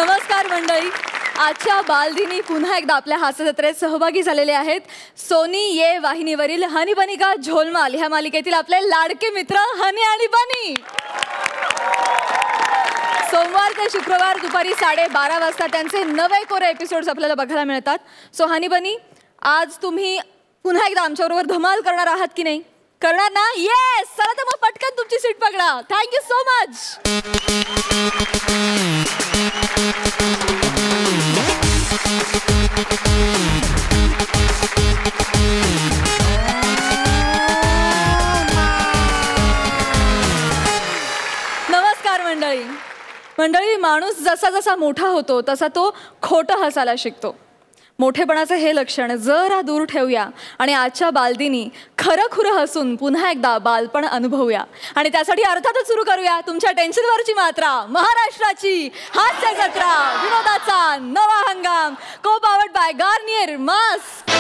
नमस्कार मंडळी, आजच्या बालदिनी पुन्हा एकदा आपल्या हास्यजत्रेत सहभागी झालेले आहेत सोनी ये वाहिनीवरील हनी बनी का झोलमाल ह्या मालिकेतील आपले लाडके मित्र हनी आणि बनी। सोमवार ते शुक्रवार दुपारी 12:30 वाजता त्यांचे नवे कोरे एपिसोड्स आपल्याला बघायला मिळतात। सो हनी बनी, आज तुम्ही पुन्हा एकदा आमच्याबरोबर धमाल करणार आहात की नाही? करणार ना? येस, चला तर मग पटकन तुमची सीट पकडा। Thank you so much. नमस्कार मंडळी, माणूस जसा जसा मोठा होतो तसा तो खोटं हसायला शिकतो। मोठेपणाचं हे लक्षण जरा दूर ठेवूया आणि आजच्या बालदिनी खरं खुरं हसून पुन्हा एकदा बालपण अनुभवूया। आणि त्यासाठी अर्थातच सुरू करूया तुमच्या टेन्शनवरची मात्रा, महाराष्ट्राची हास्य जत्रा, विनोदाचा नवा हंगाम, को पावर्ड बाय गार्नियर मास्क।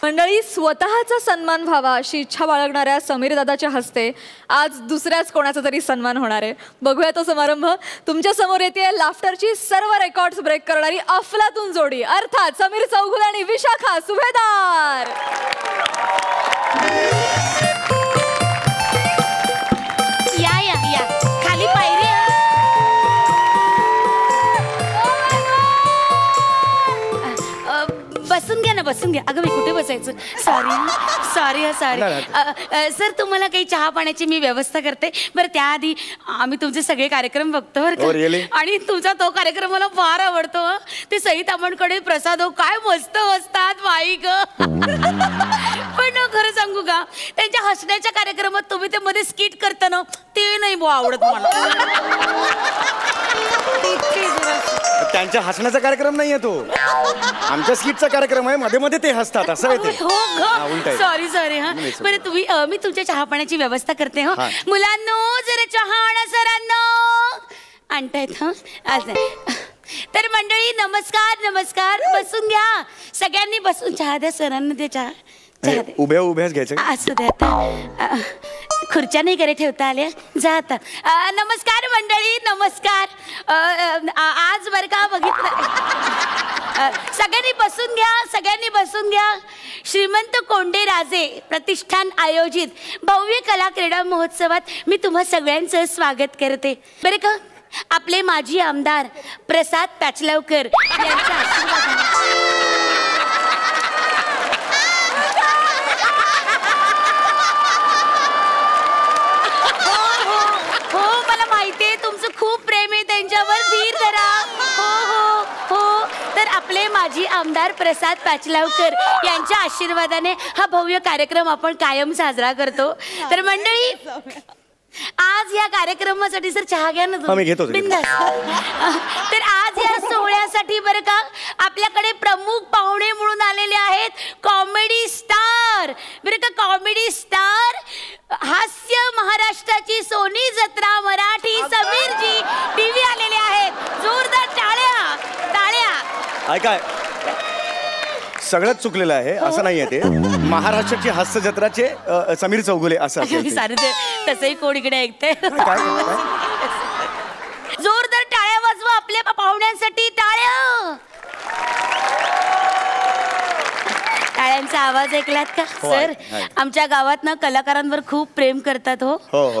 मंडळी, स्वतःचा सन्मान व्हावा अशी इच्छा बाळगणाऱ्या समीर दादाच्या हस्ते आज दुसऱ्याच कोणाचा तरी सन्मान होणार आहे। बघूया तो समारंभ। तुमच्या समोर येते लाफ्टरची सर्व रेकॉर्ड्स ब्रेक करणारी अफलातून जोडी, अर्थात समीर चौगुले आणि विशाखा सुभेदार। या या या, खाली पायरी। बसून घ्या ना, बसून घ्या। अगं मी कुठे बसायचं? सॉरी सर, तुम्हाला काही चहा पाण्याची मी व्यवस्था करते। बरं, त्याआधी आम्ही तुमचे सगळे कार्यक्रम बघतो बरं का, आणि तुमचा तो कार्यक्रम मला फार आवडतो। ते सई तामणकडे प्रसाद हो, काय मस्त असतात बाई ग। पण खरं सांगू का, त्यांच्या हसण्याच्या कार्यक्रमात तुम्ही ते मध्ये स्किट करता ना, ते नाही बुवा आवडत मला। त्यांच्या हसण्याचा कार्यक्रम नाहीये तो, आमच्या स्किटचा कार्यक्रम आहे। मध्ये मध्ये ते हसतात असं आहे ते। हो, सॉरी हा। बरं, तुम्ही मी तुमच्या चहा पाण्याची व्यवस्था करते हो। मुलांनो, जरा चहा आणा सरांनो, आणतायत हा आज। तर मंडळी, नमस्कार, बसून घ्या, सगळ्यांनी बसून चहा द्या सरांना, द्या चहा। उभ्याच घ्यायचं असं द्या, खुर्च्या नाही घरी ठेवता आल्या, जा आता। नमस्कार मंडळी, नमस्कार। आज बरं का बघितलं, सगळ्यांनी बसून घ्या। श्रीमंत कोंडे राजे प्रतिष्ठान आयोजित भव्य कला क्रीडा महोत्सवात मी तुम्हा सगळ्यांचं स्वागत करते बरं का। आपले माजी आमदार प्रसाद पॅचलवकर यांच्या आशीर्वादाने तुमचं खूप प्रेम आहे त्यांच्यावर, धीर धरा। हो, तर आपले माजी आमदार प्रसाद पॅचलवकर यांच्या आशीर्वादाने हा भव्य कार्यक्रम आपण कायम साजरा करतो। तर मंडळी, आज या कार्यक्रमासाठी सर चहा घ्या ना तुम्ही, बिनधास्त। तर आज या सोहळ्यासाठी बरं का आपल्याकडे प्रमुख पाहुणे म्हणून आलेले आहेत कॉमेडी स्टार बरं का, कॉमेडी स्टार, हास्य महाराष्ट्राची सोनी जत्रा मराठी समीरजी टीव्ही आलेले आहेत। जोरदार टाळ्या। ऐका, सगळंच चुकलेलं आहे, असं नाहीये ते। महाराष्ट्राची हास्य जत्राचे समीर चौगुले असं तसंही कोण इकडे ऐकते। जोरदार टाळ्या वाजवा आपल्या पाहुण्यांसाठी, टाळ्या। टाळ्यांचा आवाज ऐकलात का सर? आमच्या गावात ना कलाकारांवर खूप प्रेम करतात हो,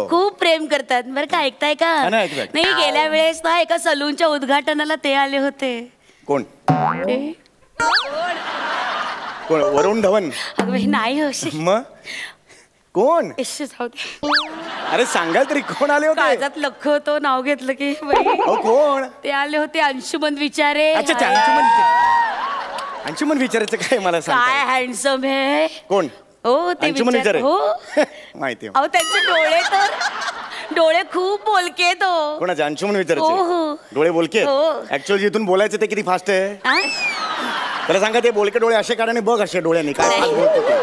खूप प्रेम करतात बरं का। ऐकताय का? नाही, गेल्या वेळेस ना एका सलूनच्या उद्घाटनाला ते आले होते। कोण? वरुण धवन? नाही हो, मग कोण? अरे सांगाल तरी कोण आले होते? काळजात लख होतो, नाव घेतलं की कोण ते आले होते? अंशुमन विचारे। अंशुमन विचारायचं काय मला सांग? काय हँडसम आहे। कोण? हो, ते अंशुमन विचारे। हो, माहिती आहे। अहो, त्यांचे डोळे खूप बोलके तो। कोणाचे? अंशुमन विचारायचे डोळे बोलके? ऍक्च्युअली जिथून बोलायचं ते किती फास्ट आहे त्याला सांगा। ते बोलके डोळे असे काढा आणि बघ असे डोळ्यांनी काय बोलतो ते।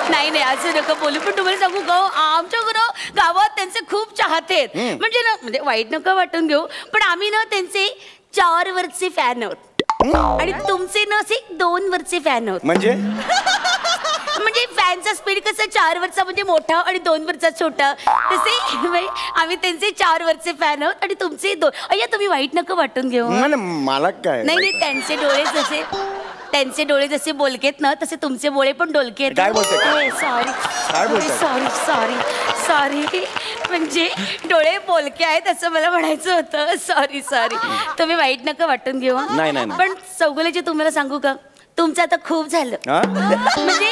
नाही असं नका बोलू, पण तुम्हाला सांगू का, आमच्या गावात त्यांचे खूप चाहते आहेत। म्हणजे वाईट नका वाटून घेऊ, पण आम्ही ना त्यांचे 4 वरचे फॅन आहोत आणि तुमचे ना असे 2 वरचे फॅन आहोत। म्हणजे म्हणजे फॅनचा स्पीड कसं 4 वरचा म्हणजे मोठा आणि 2 वरचा छोटा, तसे आम्ही त्यांचे 4 वरचे फॅन आहोत आणि तुमचे 2. अय्या तुम्ही वाईट नको वाटून घेऊ. मला काय नाही त्यांचे डोळे जसे बोलकेत ना तसे तुमचे डोळे पण डोलके. काय बोलते? सॉरी म्हणजे डोळे बोलके आहेत असं मला म्हणायचं होतं. सॉरी तुम्ही वाईट नका वाटून घेऊ. नाही. पण चौगुलेचे तुम्हाला सांगू का, तुमचं आता खूप झालं. म्हणजे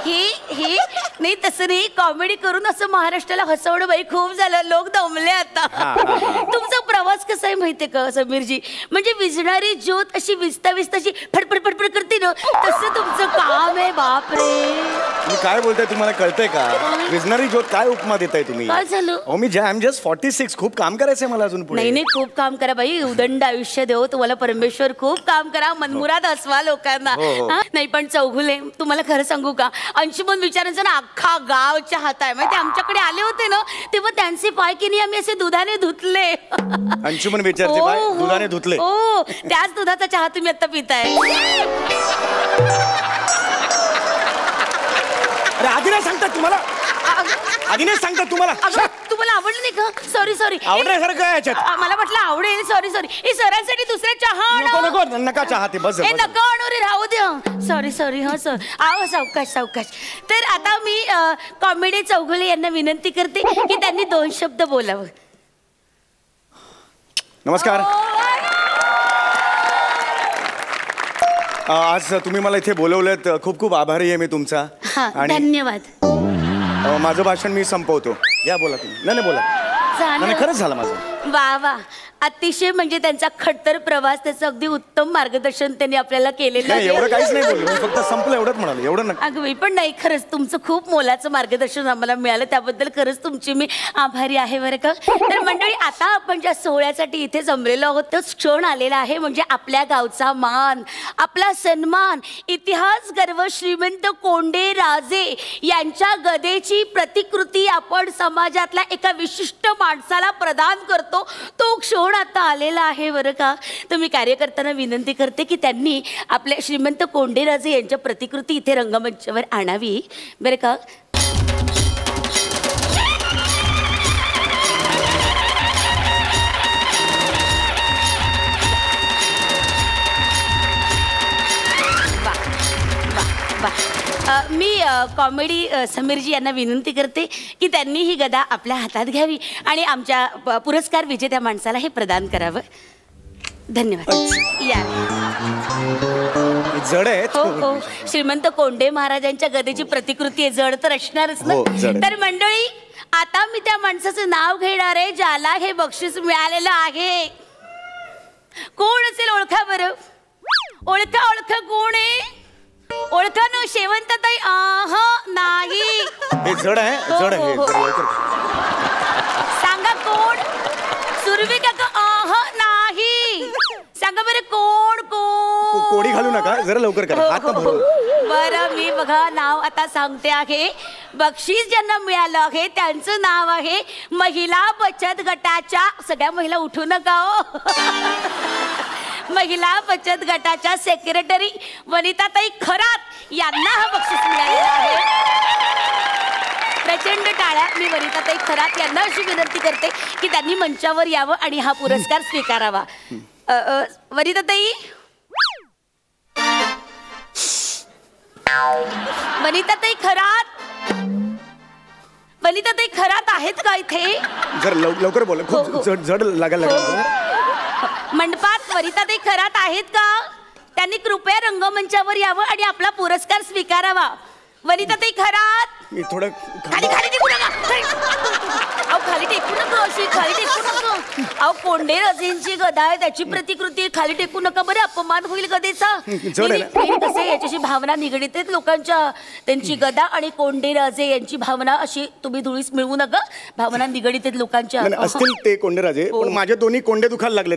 हे नाही तसं नाही, कॉमेडी करून असं महाराष्ट्राला हसवणं बाई खूप झालं. लोक दमले आता. तुमचा प्रवास कसा आहे माहितीये का समीरजी, म्हणजे विझणारी ज्योत अशी विजता अशी फडफड करते ना, तसं तुमचं काम आहे. बापरे मी काय बोलताय तुम्हाला कळतंय का? विझणारी ज्योत काय उपमा देताय तुम्ही? काय झालं? मी जस्ट 46, खूप काम करायचंय मला अजून पुढे. नाही खूप काम करा बाई, उदंड आयुष्य देव तुम्हाला परमेश्वर. खूप काम करा, मनमुराद हसवा लोकांना. नाही पण चौगुले तुम्हाला खरं सांगू का, अंशुमन विचारांचा ना अख्खा गावच्या हात आहे. माहिती आमच्याकडे आले होते ना तेव्हा त्यांचे पाय की नाही आम्ही असे दुधाने धुतले. अंशुमन विचारचे पाय दुधाने धुतले? हो, त्याच दुधाचा चहा तुम्ही आता पिताय. अरे आधी नाही सांगतात तुम्हाला, आधी नाही सांगतात तुम्हाला. तुम्हाला आवडलं नाही का? सॉरी आवडण्यासारखं काय याच्यात? मला म्हटलं आवडेल. सॉरी हे सरांसाठी दुसऱ्या चहा नका चहा ते बस. हे नका आणू रे, राहू दे. सॉरी हा सर. आव सावकाश. तर आता मी कॉमेडी चौगुले यांना विनंती करते की त्यांनी 2 शब्द बोलावं. नमस्कार. आज तुम्ही मला इथे बोलवलं, खूप आभारी आहे मी तुमचा. आणि धन्यवाद. माझं भाषण मी संपवतो. या बोला तुम्ही. नाही बोला. नाही खरंच झालं माझं. वा अतिशय म्हणजे त्यांचा खडतर प्रवास, त्याचं अगदी उत्तम मार्गदर्शन त्यांनी आपल्याला केलेलं आहे. एवढं काहीच नाही बोललो, फक्त संपलं एवढंच म्हणाले. एवढं नका. अगं पण नाही, खरंच तुमचं खूप मोलाचं मार्गदर्शन आम्हाला मिळालं, त्याबद्दल खरंच तुमची मी आभारी आहे बरं का. तर मंडळी, आता आपण ज्या सोहळ्यासाठी इथे जमलेलो आहोत तोच क्षण आलेला आहे, म्हणजे आपल्या गावचा मान, आपला सन्मान, इतिहास गर्व श्रीमंत कोंडे राजे यांच्या गदेची प्रतिकृती आपण समाजातल्या एका विशिष्ट माणसाला प्रदान करतो. तो क्षण आता आलेला आहे बरं का. तर मी कार्यकर्त्यांना विनंती करते की त्यांनी आपल्या श्रीमंत कोंडेराजे यांच्या प्रतिकृती इथे रंगमंचावर आणावी बरं का. मी कॉमेडी समीरजी यांना विनंती करते की त्यांनी ही गदा आपल्या हातात घ्यावी आणि आमच्या पुरस्कार विजेत्या माणसाला हे प्रदान करावं. धन्यवाद. या जड आहे. हो, श्रीमंत कोंडे महाराजांच्या गदेची प्रतिकृती आहे, जड तर असणारच ना. तर मंडळी, आता मी त्या माणसाचं नाव घेणार आहे ज्याला हे बक्षीस मिळालेलं आहे. कोण असेल? ओळखा बरं. ओळखा कोण आहे? ओळखा न शेवंतताई? नाही. जड आहे. सांगा कोण? सुरवी काका? नाही. सांगा बरं कोण? कोडी घालू नका, जरा लवकर करा. बरं, मी बघा नाव आता सांगते आहे. बक्षीस ज्यांना मिळालं आहे त्यांचं नाव आहे महिला बचत गटाच्या, सगळ्या महिला उठू नका हो, महिला बचत गटाच्या सेक्रेटरी वनिताताई खरात यांना हा बक्षीस मिळालेला आहे. प्रचंड टाळ्या. मी वनिताताई खरात यांना अशी विनंती करते की त्यांनी मंचावर यावं आणि हा पुरस्कार स्वीकारावा. वनिताताई, वनिताताई खरात आहेत का इथे? जर लवकर बोला, खूप जड लागायला लागलं. मंडपात वनिताताई खरात आहेत का? त्यांनी कृपया रंगमंचावर यावं आणि आपला पुरस्कार स्वीकारावा. वनिताताई खरात. मी थोडं खाली टेकू नका. खाली टेकू नका, अशी खाली टेकू नका. अहो, कोंडे राजेंची गदा आहे, त्याची प्रतिकृती, खाली टेकू नका बरं, अपमान होईल गदेचा. कसे याच्याशी भावना निगडीत आहेत लोकांच्या, त्यांची गदा आणि कोंडे राजे यांची भावना अशी तुम्ही धुळीस मिळवू नका. भावना निगडीत आहेत लोकांच्या. असतील ते कोंडे राजे, पण माझे दोन्ही कोंडे दुखायला लागले.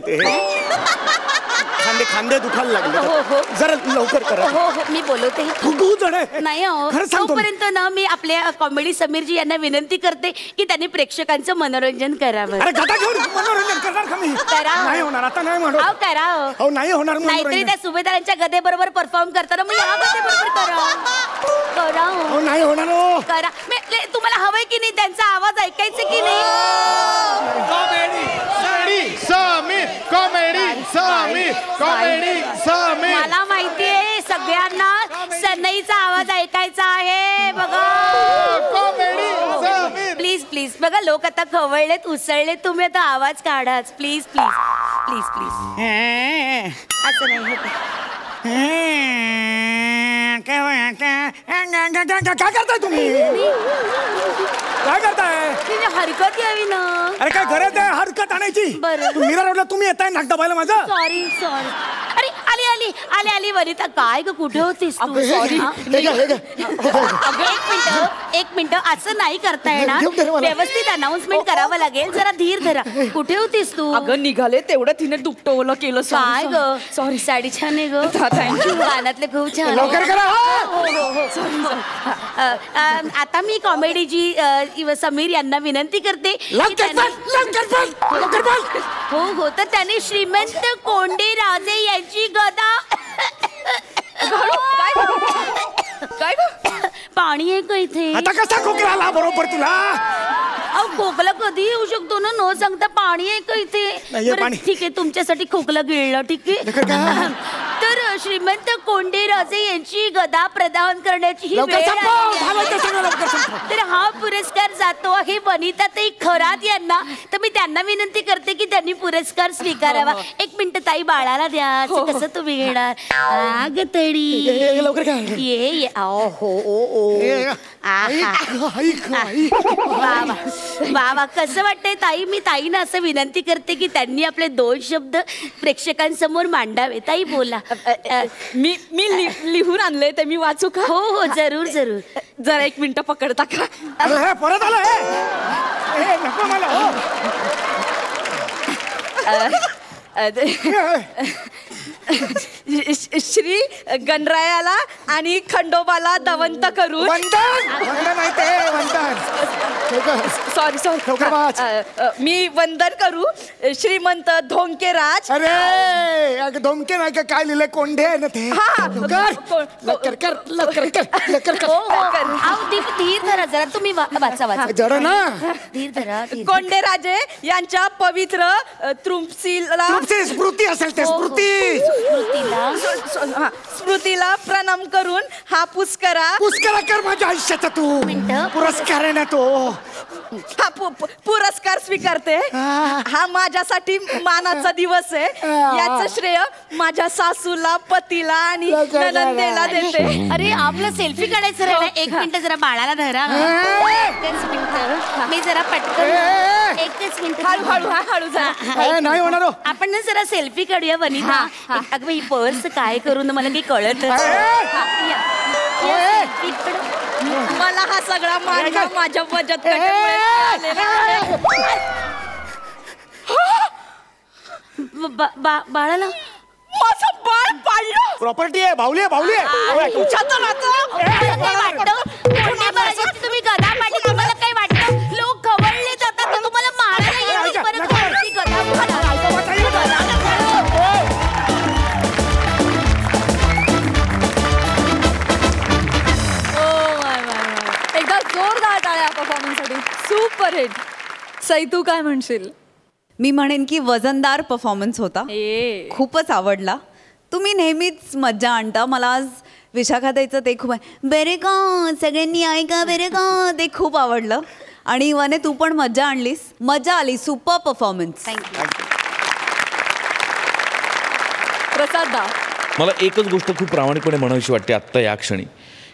ते खांदे दुखायला लागले. जरा लवकर करा. मी बोलवते. नाही तोपर्यंत ना मी आपल्या कॉमेडी समीरजी यांना विनंती करते की त्यांनी प्रेक्षकांचं मनोरंजन करावं. मनोरंजन करणार का मी? करा नाही होणार आता नाही म्हणू अहो करा अहो नाही होणार नाहीतरी त्या सुभेदारांच्या गदे बरोबर परफॉर्म करताना मग या गदे बरोबर करा अहो नाही होणार हो करा तुम्हाला हवंय की नाही त्यांचा आवाज ऐकायचा की नाही मला माहितीये सगळ्यांना सनईचा आवाज ऐकायचा आहे बघा प्लीज प्लीज बघा लोक आता खवळलेत उसळलेत तुम्ही आता आवाज काढाच प्लीज प्लीज प्लीज प्लीज असं नाही होत काय करताय तुम्ही काय करताय हरकत यावी ना अरे काय गरज आहे हरकत आणायची बरं मीरा रोडला तुम्ही येताय नाक दबायला माझं सॉरी सॉरी अरे आली आली आली आली वनिता काय ग कुठे होतीस तू सॉरी एक मिनिट असं नाही करता येणार व्यवस्थित अनाउन्समेंट करावं लागेल जरा धीर धरा कुठे होतीस तू अगं निघाले तेवढं तिने दुपटवलं केलं काय ग सॉरी साडी छान आहे ग थँक्यू कानातले खूप छान लवकर करा आता मी कॉमेडीची समीर यांना विनंती करते हो हो तर त्यांनी श्रीमंत कोंडे राजे यांची गदा काय पाणी आहे का इथे आता कसा खोकला आला बरोबर तुला अहो खोकला कधी येऊ शकतो ना न सांगता पाणी आहे का इथे बरं, ठीक आहे तुमच्यासाठी खोकला गिळलं ठीक आहे तर श्रीमंत कोंडे राजे यांची गदा प्रदान करण्याची ही वेळ तर हा पुरस्कार जातो आहे वनिताताई खरात यांना तर मी त्यांना विनंती करते की त्यांनी पुरस्कार स्वीकारावा एक मिनिट ताई बाळाला द्या असं कसं तुम्ही घेणार आग तडी ये हो वा कसं वाटतंय ताई मी ताईनं असं विनंती करते की त्यांनी आपले 2 शब्द प्रेक्षकांसमोर मांडावे ताई बोला मी लिहून आणले ते मी वाचू का हो हो जरूर जरूर जरा 1 मिनिट पकडता का परत आलं नको मला श्री गणरायाला आणि खंडोबाला दवंत करून सॉरी मी वंदन करू श्रीमंत धोंकेराज अरे धोंके नाही काय लिहिलंय कोंढे आहे ना ते धीर धरा जरा तुम्ही वाचा वाचा जरा ना धीर धरा कोंडे राजे यांच्या पवित्र तृप्सीला स्मृती असेल ते स्मृतीला प्रणाम करून हा पुरस्कार कर माझ्या आयुष्याचा तू पुरस्कार आहे ना तो हा पुरस्कार स्वीकारते हा माझ्यासाठी मानाचा दिवस आहे याचं श्रेय माझ्या सासूला पतीला आणि ननंदेला देते अरे आपलं सेल्फी काढायचं राहिलं 1 मिनिट जरा बाळाला धरा मी जरा पटकन 1 मिनिट हळू जरा नाही होणार आपण ना जरा सेल्फी काढूया वनिता अगं ही पर्स काय करून मला काही कळत मला हा सगळा मान माझ्या बचत बाळाला माझं बाळ पाळलं प्रॉपर्टी आहे बाहुली तुम्ही गदा पाठी तुम्हाला काय वाटतं लोक खवळले जातात तुम्हाला एकदा जोरदार टाळ्या परफॉर्मन्ससाठी सुपर हिट सई तू काय म्हणशील मी म्हणेन की वजनदार परफॉर्मन्स होता खूपच आवडला तुम्ही नेहमीच मज्जा आणता मला आज विशाखाताईचं ते खूप बरे का सगळ्यांनी ऐका बरे का ते खूप आवडलं आणि वने तू पण मज्जा आणलीस मजा आली सुपर परफॉर्मन्स प्रसाद दा मला एकच गोष्ट खूप प्रामाणिकपणे म्हणावीशी वाटते आत्ता या क्षणी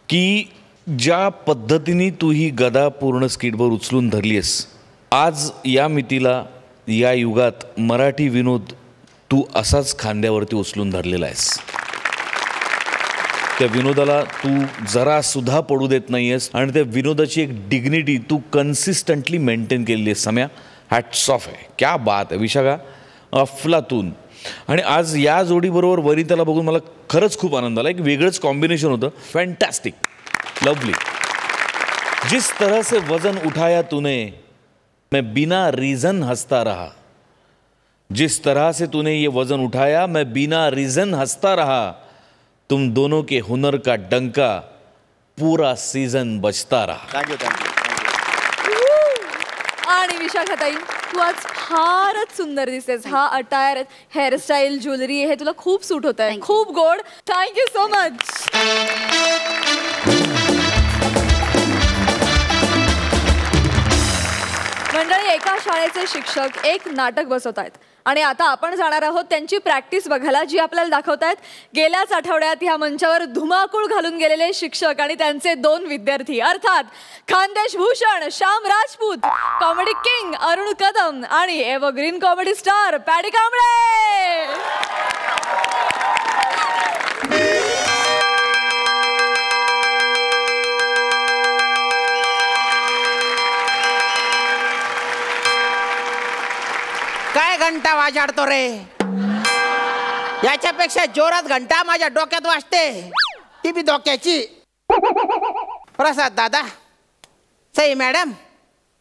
की ज्या पद्धतीने तू ही गदा पूर्ण स्किटवर उचलून धरलीस आज या मितीला या युगात मराठी विनोद तू असाच खांद्यावरती उचलून धरलेला आहेस त्या विनोदाला तू जरा सुद्धा पडू देत नाही आहेस आणि त्या विनोदाची एक डिग्निटी तू कन्सिस्टंटली मेंटेन केलेली आहेस सम्या हॅट्स ऑफ आहे क्या बात आहे विशाखा अफलातून आणि आज या जोडीबरोबर वनिताला बघून मला खरंच खूप आनंद आला एक वेगळंच कॉम्बिनेशन होतं फॅन्टॅस्टिक लवली जिस तरह से वजन उठाया तूने मैं बिना रीजन हंसता रहा जिस तरह से तूने ये वजन उठाया मैं बिना रीजन हंसता रहा. तुम दोनों के हुनर का डंका पूरा सीजन बजता रहा. Thank you thank you. आणि विशाखाताई तू आज फारच सुंदर दिसतेस. हा अटायर, हेअरस्टाईल, ज्वेलरी हे तुला खूप सूट होत आहे. खूप गोड. Thank you so much. मंडळी, एका शाळेचे शिक्षक एक नाटक बसवत आहेत आणि आता आपण जाणार आहोत त्यांची प्रॅक्टिस बघायला, जी आपल्याला दाखवतायत गेल्याच आठवड्यात ह्या मंचावर धुमाकूळ घालून गेलेले शिक्षक आणि त्यांचे 2 विद्यार्थी, अर्थात खानदेश भूषण श्याम राजपूत, कॉमेडी किंग अरुण कदम आणि evergreen comedy star paddy Kamble. काय घंटा वाजाडतो रे? याच्यापेक्षा जोरात घंटा माझ्या डोक्यात वाजते, ती बी डोक्याची. प्रसाद दादा, सई मॅडम,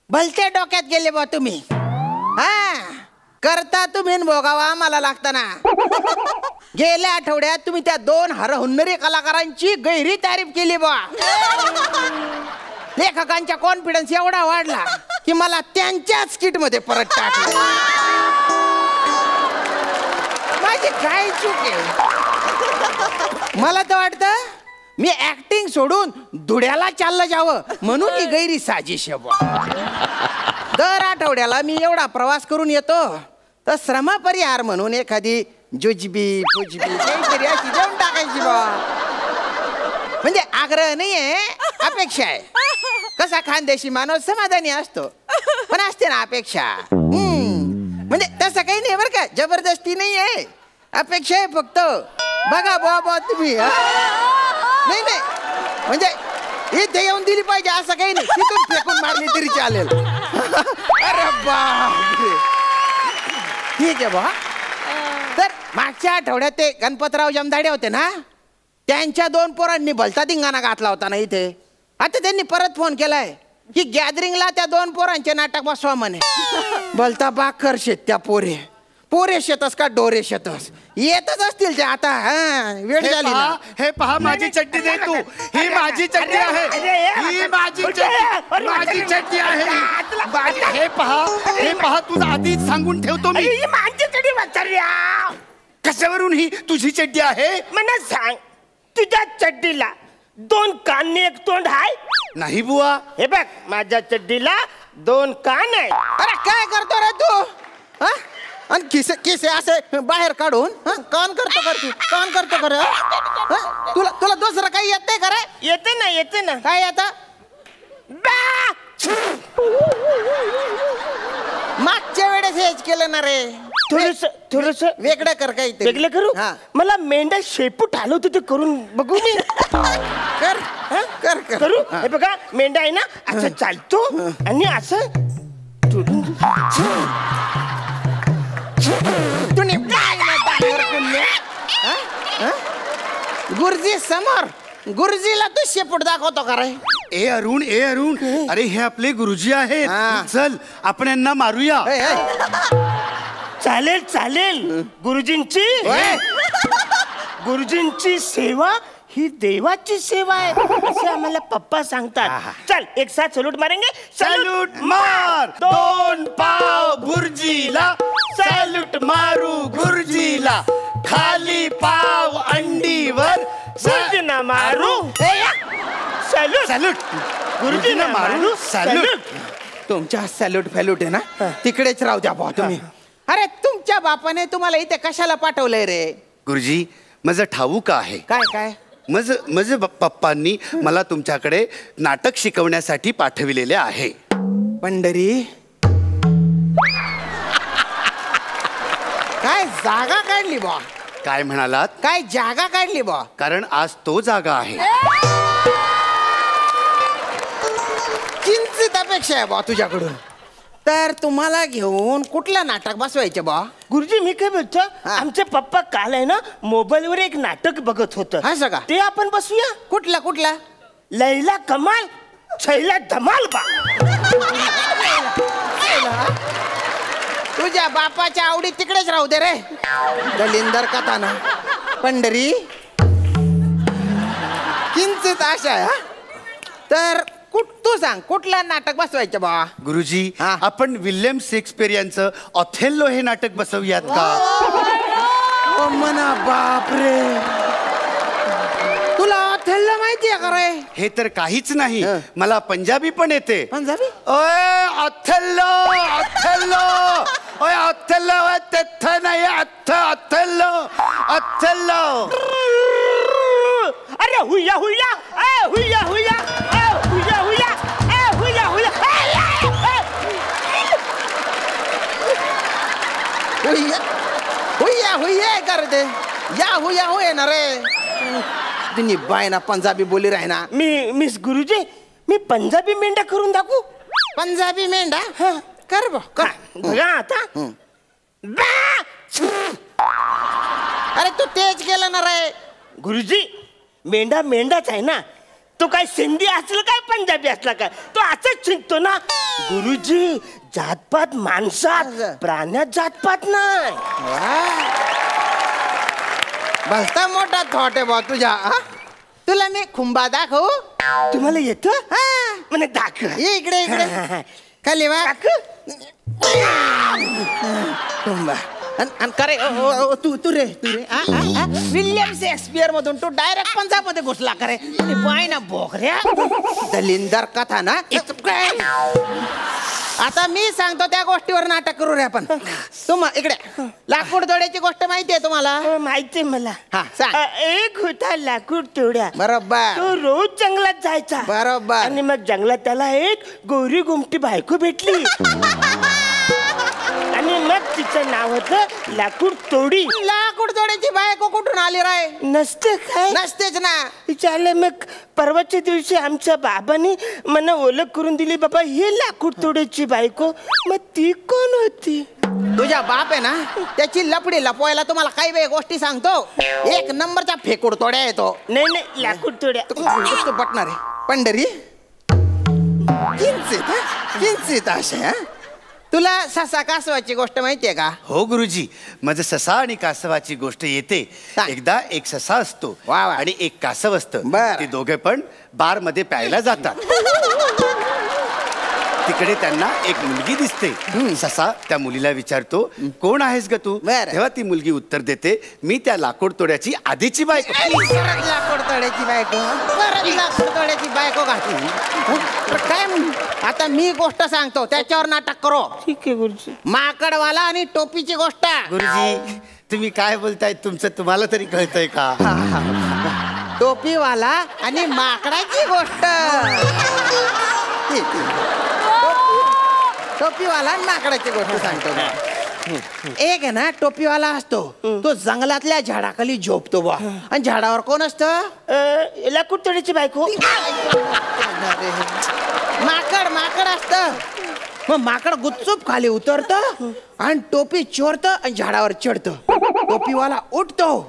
भलते डोक्यात गेले बा तुम्ही. हा, करता तुम्ही भोगावा मला लागताना. गेल्या आठवड्यात तुम्ही त्या 2 हरहुन्नरी कलाकारांची गैरी तारीफ केली बा. लेखकांचा कॉन्फिडन्स एवढा वाढला की मला त्यांच्याच किट मध्ये परत टाकलं. माझी काय चूक आहे? मला तर वाटतं मी ऍक्टिंग सोडून धुड्याला चाललं जावं म्हणून ही गैरी साजिश आहे. दर आठवड्याला मी एवढा प्रवास करून येतो तर श्रम परिहार म्हणून एखादी जुजबी फुजबी काहीतरी अशी देऊन टाकायची बा. म्हणजे आग्रह नाहीये, अपेक्षा आहे. कसा खानदेशी माणूस समाधानी असतो, पण असते ना अपेक्षा. म्हणजे तसं काही नाही बरं का, जबरदस्ती नाही आहे, अपेक्षा आहे फक्त. बघा बाबा तुम्ही. नाही नाही, म्हणजे इथे येऊन दिली पाहिजे असं काही नाही, तिथून फेकून मारली तरी चालेल. अरे बापरे, ठीक आहे बा. तर मागच्या आठवड्यात ते गणपतराव जमदाडे होते ना, त्यांच्या 2 पोरांनी भलता धिंगाणा घातला होता ना इथे. आता त्यांनी परत फोन केलाय की गॅदरिंगला त्या 2 पोरांचे नाटक बसवा म्हणे. भलता बाकर शेत त्या पोरे शेतस का डोरे शेतस येतच असतील ते आता. वेळ झाली ना. हे पहा माझी चड्डी दे तू. ही माझी चड्डी आहे, ही माझी चड्डी, माझी चड्डी आहे. हे पहा तुझं आधीच सांगून ठेवतो मी. माझी चड्डी वाचल्या. कशावरून ही तुझी चड्डी आहे? मला सांग, तुझ्या चड्डीला 2 कान 1 तोंड आहे? नाही बुवा. हे बघ, माझ्या चड्डीला 2 कान आहे. अरे काय करतो रे तू? आणि किसे किसे असे बाहेर काढून कान करतो कर. तुला दुसरं काही येत नाही का रे? येते ना. काय येतं? मागच्या वेळेस हेच केलं ना रे. थोडस वेगळं कर. काही वेगळं करू? मला मेंढ्या शेपूट हलवतो ते करून बघू मी. कर करू. हे बघा, मेंढा आहे ना असं चालतो आणि असं गुरुजी समोर. गुरुजीला तू शेपूट दाखवतो का रे? ए अरुण, अरे हे आपले गुरुजी आहेत. चल आपण यांना मारूया. चालेल. गुरुजींची सेवा ही देवाची सेवा आहे असे आम्हाला पप्पा सांगतात. चल एक साथ सल्यूट मारेंगे. सल्यूट मार. 2 पाव गुरुजीला, सल्यूट मारू गुरुजीला. खाली पाव अंडीवर गुरुजींना मारू. सल्यूट गुरुजींना मारू. सल्यूट. तुमच्या सल्यूट फॅल्यूट आहे ना, तिकडेच राहू द्या भाऊ तुम्ही. अरे तुमच्या बापाने तुम्हाला इथे कशाला पाठवलंय रे? गुरुजी, माझं ठाऊक आहे. काय? माझे पप्पांनी मला तुमच्याकडे नाटक शिकवण्यासाठी पाठविलेले आहे. पंढरी, काय जागा काढली बा? काय म्हणालात? काय जागा काढली बा? कारण आज तो जागा आहे. किंचित अपेक्षा आहे बा तुझ्याकडून. तर तुम्हाला घेऊन कुठलं नाटक बसवायचं बा? गुरुजी मी काय बोलतो, आमचे पप्पा काल आहे ना मोबाईलवर एक नाटक बघत होतं. हा सगळा ते आपण बसूया. कुठला? लैला कमाल छैला धमाल बा. तुझ्या बापाच्या आवडी तिकडेच राहू दे रे. दलिंदर कथाना पंढरी किंचित आशा आहे. तर तू सांग कुठलं नाटक बसवायचं बा? गुरुजी आपण विल्यम शेक्सपियर ऑथेल्लो हे नाटक बसवूयात का? म्हणा बापरे, तुला ऑथेल्लो माहितीये का रे? हे तर काहीच नाही, मला पंजाबी पण येते. पंजाबी? ओय ऑथेल्लो ऑथेल्लो ओय ऑथेल्लो तेथ नाही ऑथेल्लो ऑथेल्लो. अरे हुया हुया हुया हुया हुया हुया हुया हुया हुया हुया करते या हुया हुए ना रे. तुम्ही बाय ना पंजाबी बोली राही ना. मिस गुरुजी मी पंजाबी मेंढा करून दाखवू? पंजाबी मेंढा कर बघा आता. अरे तू तेच केलं ना रे. गुरुजी मेंढा मेंढाच आहे ना, तो काय सिंधी असलं काय पंजाबी असला काय, तो असंच शिकतो ना. गुरुजी जातपात माणसात, प्राण्यात जातपात नाही. भलता मोठा थॉट आहे बा तुझ्या. तुला मी खुंबा दाखवू? तुम्हाला येतं? म्हणे दाखव. ये इकडे इकडे खाली वा. खुंबा करे तू रे विल्यम शेक्सपियर मधून तू डायरेक्ट पंजाब मध्ये घुसला करे. पाय ना बोकऱ्या दलिंदर कथा ना. आता मी सांगतो त्या गोष्टीवर नाटक करू रे आपण. इकडे लाकूड तोड्याची गोष्ट माहिती आहे तुम्हाला? माहिती मला. हा सांग. एक होता लाकूड तोड्या. बरोबर. तो रोज जंगलात जायचा. बरोबर. आणि मग जंगलात त्याला एक गोरी गुमटी बायको भेटली. आणि मग तिचं नाव होतं लाकूड तोडी. लाकूड तोड्याची बायको कुठून आली राय? नसते काय? नसतेच ना. विचारलं मग परवाच्या दिवशी आमच्या बाबांनी मला ओळख करून दिली, बाबा हे लाकूड तोड्याची बायको. मग ती कोण होती? तुझ्या बाप आहे ना, त्याची लपडी लपवायला तुम्हाला काही वेळ गोष्टी सांगतो. एक नंबरचा फेकूड तोड्या येतो. नाही लाकूड तोड्या पटणार आहे पंढरी. किंचित आशा. तुला ससा कासवाची गोष्ट माहितीये का? हो गुरुजी, माझं ससा आणि कासवाची गोष्ट येते. एकदा एक ससा असतो आणि एक कासव असतं. ते दोघे पण बार मध्ये प्यायला जातात. तिकडे त्यांना एक मुलगी दिसते. ससा त्या मुलीला विचारतो, कोण आहेस ग तू? तेव्हा ती मुलगी उत्तर देते, मी त्या लाकूड तोड्याची आधीची बायको. लाकूड तोड्याची बायको, लाकूड तोड्याची बायको घातली. काय आता मी गोष्ट सांगतो त्याच्यावर नाटक करो. ठीक आहे गुरुजी. माकडवाला आणि टोपीची गोष्ट. गुरुजी तुम्ही काय बोलताय? तुम्हाला तरी कळतंय का? टोपीवाला आणि माकडाची गोष्ट. टोपीवाला आणि माकडाची गोष्ट सांगतो. एक आहे ना टोपीवाला असतो, तो जंगलातल्या झाडाखाली झोपतो बा. आणि झाडावर कोण असतं? लाकूड तोड्याची बायको. माकड असतं. मग माकड गुपचूप खाली उतरतं आणि टोपी चोरतं आणि झाडावर चढतं. टोपीवाला उठतो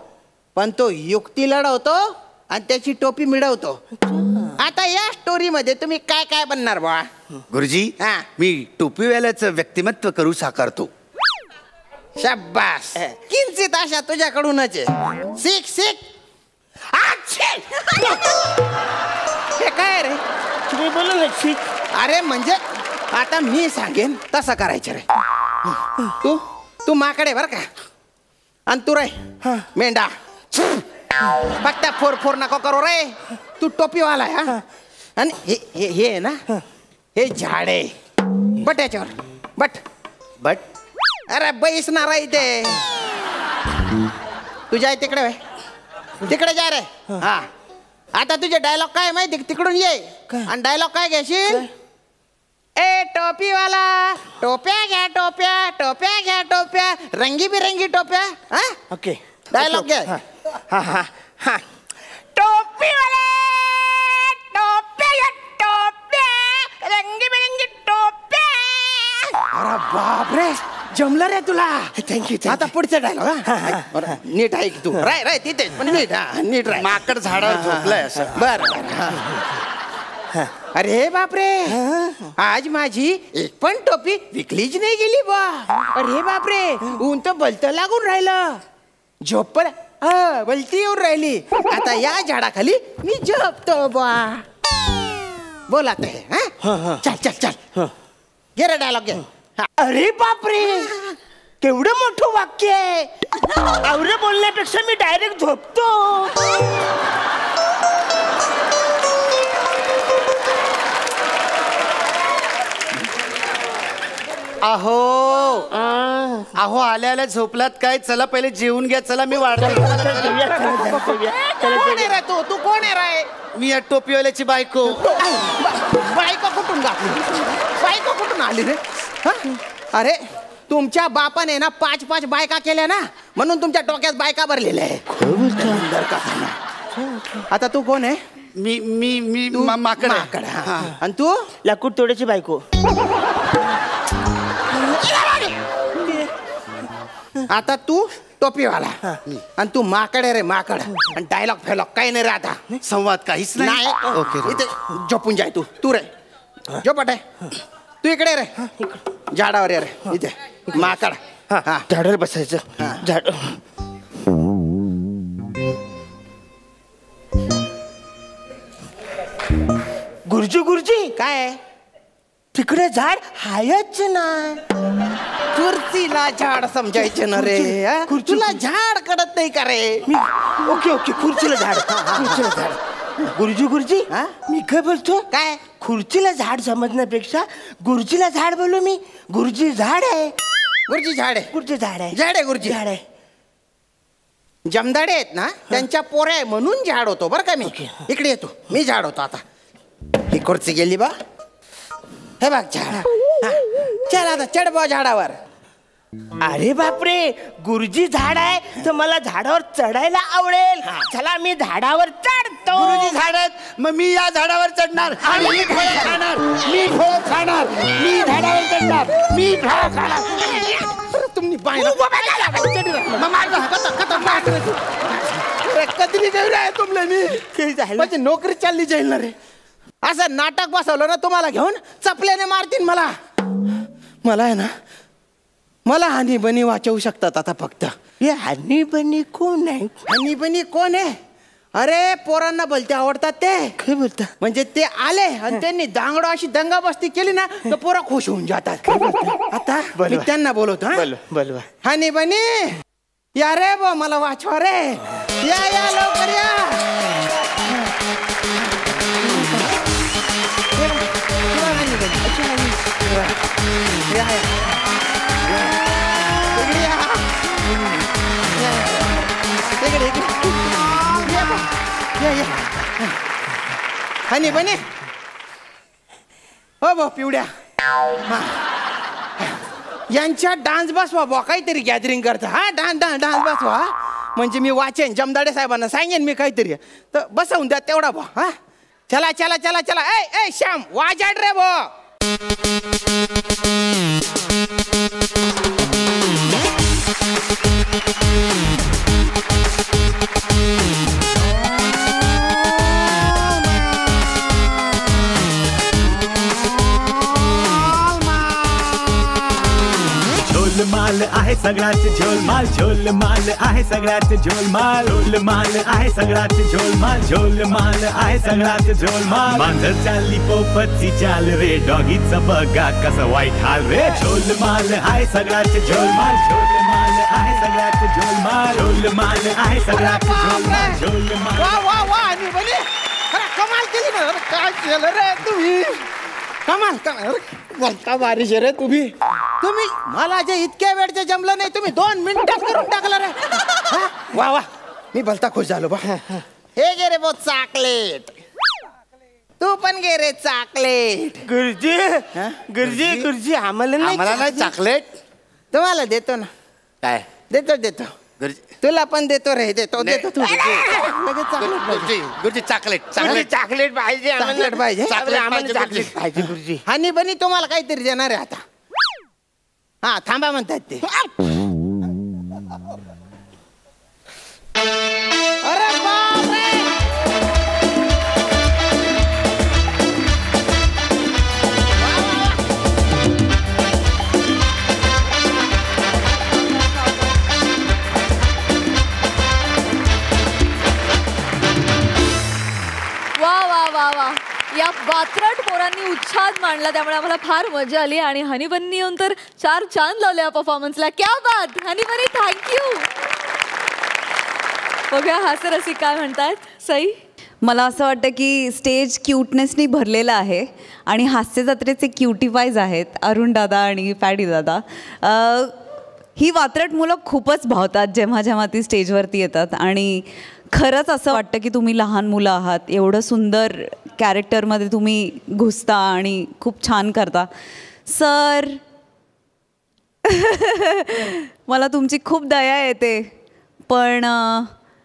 पण तो युक्ती लढवतो आणि त्याची टोपी मिळवतो. आता या स्टोरी मध्ये तुम्ही काय काय बनणार बा? गुरुजी मी टोपीवाल्याचं व्यक्तिमत्व करू साकारतो. शाबास. किंचित आशा तुझ्याकडूनच आहे. शिक. हे काय रे? तुम्ही बोला ना शिक. अरे म्हणजे आता मी सांगेन तसं करायचं रे. तू माकडे बर का, आणि तू रे मेंढा. फक्त फोर नको करू रे. तू टोपीवाला आहे. आणि हे ना हे झाड आहे. बट याच्यावर बट. अरे बैसणार आहे ते. तू जाय तिकडे, तिकडे जा रे. हा आता तुझे डायलॉग काय माहिती? तिकडून ये आणि डायलॉग काय घेशील? ए टोपीवाला, टोप्या घ्या टोप्या, टोप्या घ्या टोप्या, रंगीबिरंगी टोप्या. हा ओके डायलॉग घ्या. हा टोपीवाला, टोप्या घ्या टोप्या, रंगीबिरंगी टोप्या. अरे बापरे, जमलं रे तुला. थँक्यू. आता पुढचा डायलॉग नीट ऐक तू. राय तिथे पण नीट. नीट राय. माकड झाडावर झोपलाय असं. बर अरे बापरे, आज माझी एक पण टोपी विकलीच नाही गेली बा. अरे बापरे, ऊन तर भलत लागून राहिलं. झोप पण भलती येऊन राहिली. आता या झाडाखाली मी झोपतो बा. बोला ते. चल चल चल, घे रे डायलॉग घे. अरे बापरे, केवढं मोठं वाक्य आहे. आवरे बोलण्यापेक्षा मी डायरेक्ट झोपतो. अहो अहो, आल्या आल्या झोपलात काय? चला पहिले जेवून घ्या. चला मी वाढतो. कोण आहे रे तू? तू कोण आहे रे? मी या टोपीवाल्याची बायको. बायको कुठून बायको कुठून आली रे? अरे तुमच्या बापाने ना 5-5 बायका केल्या ना, म्हणून तुमच्या डोक्यात बायका भरलेल्या आहे. आता तू कोण आहे? मी मी मी माकड. आणि तू? लाकूड तोड्याची बायको. आता तू टोपीवाला आणि तू माकड आहे रे, माकड. आणि डायलॉग फेलॉग काही नाही रे. आता संवाद काहीच नाही. ओके, इथे झोपून जाय तू रे. झोपट आहे तू. इकडे रे, झाडावर ये रे. इथे माकड. झाडावर बसायचं. झाड. गुरुजी काय तिकडे झाड हायच ना. खुर्चीला झाड समजायचे ना रे. तुला झाड कडत नाही का रे? ओके खुर्चीला झाड. खुर्चीला झाड. गुरुजी मी काय बोलतो? काय? खुर्चीला झाड समजण्यापेक्षा गुरुजीला झाड बोलू मी. गुरुजी झाड आहे. गुरुजी झाड आहे. गुरुजी झाड आहे. झाड आहे गुरुजी. झाड आहे. जमदाडे आहेत ना, त्यांच्या पोऱ्या आहे म्हणून झाड होतो बरं का मी. इकडे येतो मी, झाड होतो. आता ही खुर्ची गेली बा. हे बघ झाड. चल आता चढ बा झाडावर. अरे बापरे, गुरुजी झाड आहे तर मला झाडावर चढायला आवडेल. चला मी झाडावर चढतो. गुरुजी झाड आहेत, मग मी या झाडावर चढणार. आणि मी फळं खाणार. मी फळं खाणार. मी झाडावर चढणार. मी फळं खाणार. तुम्ही कधी आहे तुमले माझी नोकरी चालली जाईल ना रे. असं नाटक बसवलं ना तुम्हाला घेऊन चपल्याने मारतील मला. मला आहे ना, मला हानी बनी वाचवू शकतात आता फक्त. हे हानी बनी कोण आहे? हानी बनी कोण आहे? अरे पोरांना भलते आवडतात ते. काय बोलता? म्हणजे ते आले आणि त्यांनी दांगडो अशी दंगाबस्ती केली ना तर पोरं खुश होऊन जातात. आता मी त्यांना बोलवतो. बोलवा. हानी बनी या रे बा, मला वाचवा रे. या लवकर या. हानी बनी हो बा पिवड्या. यांच्या डान्स बसवा बा, काहीतरी गॅदरिंग करता. डान्स बसवा. म्हणजे मी वाचेन, जमदाडे साहेबांना सांगेन मी काहीतरी, तर बसवून द्या तेवढा बा. चला चला चला चला. ए श्याम वाजाड रे बा. झोलमाल आहे सगळ्यात झोलमाल. झोलमाल आहे सगळ्यात झोलमाल. झोलमाल आहे सगळ्यात झोलमाल. झोलमाल आहे सगळ्यात झोलमाल. मांजर चालली पोपटची चाल रे, डॉगीचं बघा कसं वाईट हाल रे. झोलमाल आहे सगळ्यात झोलमाल. झोलमाल आहे सगळ्यात झोलमाल. झोलमाल आहे सगळ्यात झोलमाल. झोलमाल. वा वा वा. आणि बनी कमाल केली ना. काय केलं रे तुम्ही? कमाल कमाल. बोलता बारीश रे तुम्ही. मला जे इतक्या वेळचे जमलं नाही, तुम्ही 2 मिनिटात करून टाकलं रे. वा वा, मी भलता खुश झालो बा. हे गे रे बो चॉकलेट. तू पण घे रे चॉकलेट. गुरुजी आम्हाला नाही चॉकलेट. तुम्हाला देतो ना. काय देतो तुला पण देतो रे. देतो तू. गुरुजी चॉकलेट. चॉकलेट पाहिजे. चॉकलेट पाहिजे. चॉकलेट पाहिजे गुरुजी. हानी बनी तुम्हाला काहीतरी देणार आहे आता. थांबा म्हणतात ते. अरे बापरे. वात्रट पोरांनी उच्छाद मांडला, त्यामुळे आम्हाला फार मजा आली. आणि हनी बन्नी येऊन तर 4 चांद लावले या परफॉर्मन्सला. क्या बात हनी बन्नी, थँक्यू. बघूया हास्यरसिक काय म्हणतात. सई, मला असं वाटतं की स्टेज क्यूटनेसनी भरलेलं आहे आणि हास्य जत्रेचे क्युटीफाईज आहेत अरुण दादा आणि पॅडी दादा. ही वात्रट मुलं खूपच भावतात जेव्हा जेव्हा ती स्टेजवरती येतात आणि खरंच असं वाटतं की तुम्ही लहान मुलं आहात. एवढं सुंदर कॅरेक्टरमध्ये तुम्ही घुसता आणि खूप छान करता. सर मला तुमची खूप दया येते, पण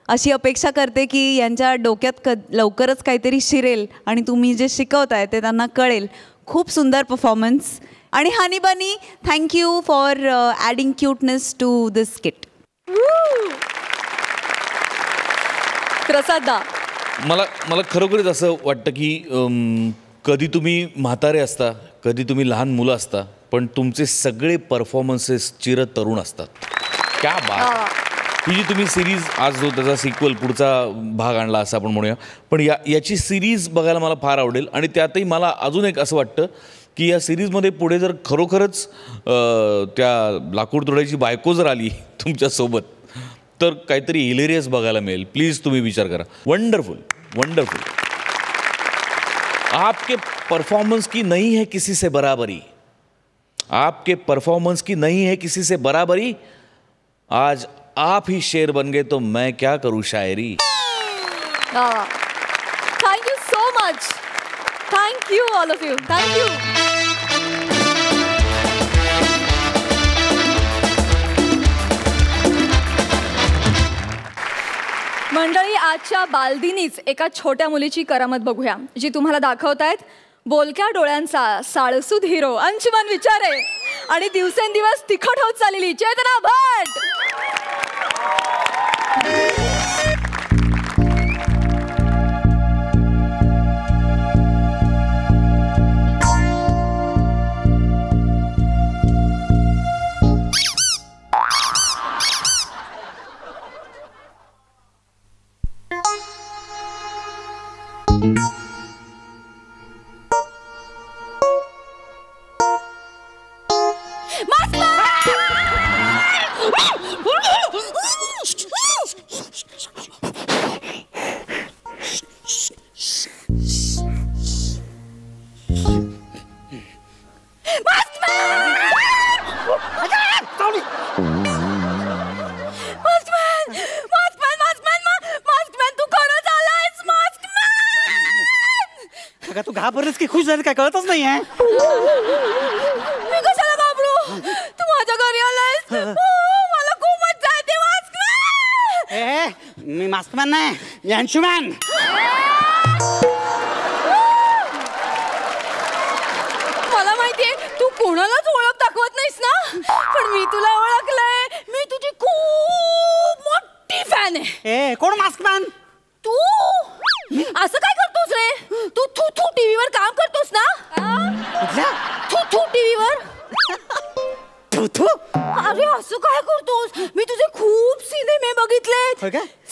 अशी अपेक्षा करते की यांच्या डोक्यात लवकरच काहीतरी शिरेल आणि तुम्ही जे शिकवताय ते त्यांना कळेल. खूप सुंदर परफॉर्मन्स. आणि honey bunny, thank you for adding cuteness to this skit. प्रसादा, मला खरोखरच असं वाटतं की कधी तुम्ही म्हातारे असता, कधी तुम्ही लहान मुलं असता, पण तुमचे सगळे परफॉर्मन्सेस चिरतरुण असतात. क्या बात. ही जी तुम्ही सिरीज, आज जो त्याचा सिक्वल पुढचा भाग आणला असं आपण म्हणूया, पण याची सिरीज बघायला मला फार आवडेल. आणि त्यातही मला अजून एक असं वाटतं की या सिरीजमध्ये पुढे जर खरोखरच त्या लाकूड तोडायची बायको जर आली तुमच्यासोबत, तर काहीतरी हिलेरियस बघायला मिळेल. प्लीज तुम्ही विचार करा. Wonderful wonderful. आपके परफॉर्मेंस की नहीं है किसी से बराबरी, आपके परफॉर्मेंस की नहीं है किसी से बराबरी. आज आप ही शेर बन गए तो मैं क्या करूं शायरी. Thank you so much. Thank you all of you. Thank you. मंडळी, आजच्या बालदिनीच एका छोट्या मुलीची करामत बघूया, जी तुम्हाला दाखवतायत बोलक्या डोळ्यांचा साळसूद हिरो अंशुमन विचारे आणि दिवसेंदिवस तिखट होत चाललेली चेतना भट. तू घाबरलीस की खुश झाली काय कळतच नाही आहे. मी कशाला घाबरू? तू माझ्या घरी आलायस. मला खूप मजा येते. मास्कमॅन. मी मास्कमॅन नाही, मी अंशुमॅन. मला माहितीये तू कोणालाच ओळख दाखवत नाहीस ना, पण मी तुला ओळखलंय. मी तुझी खूप मोठी फॅन आहे. कोण मास्कमॅन? तू असं काय करतोस रे? तू थू थू टीव्हीवर काम करतोस ना? थू थू टीव्हीवर. अरे असं काय करतोस? मी तुझे खूप सिनेमे बघितलेत.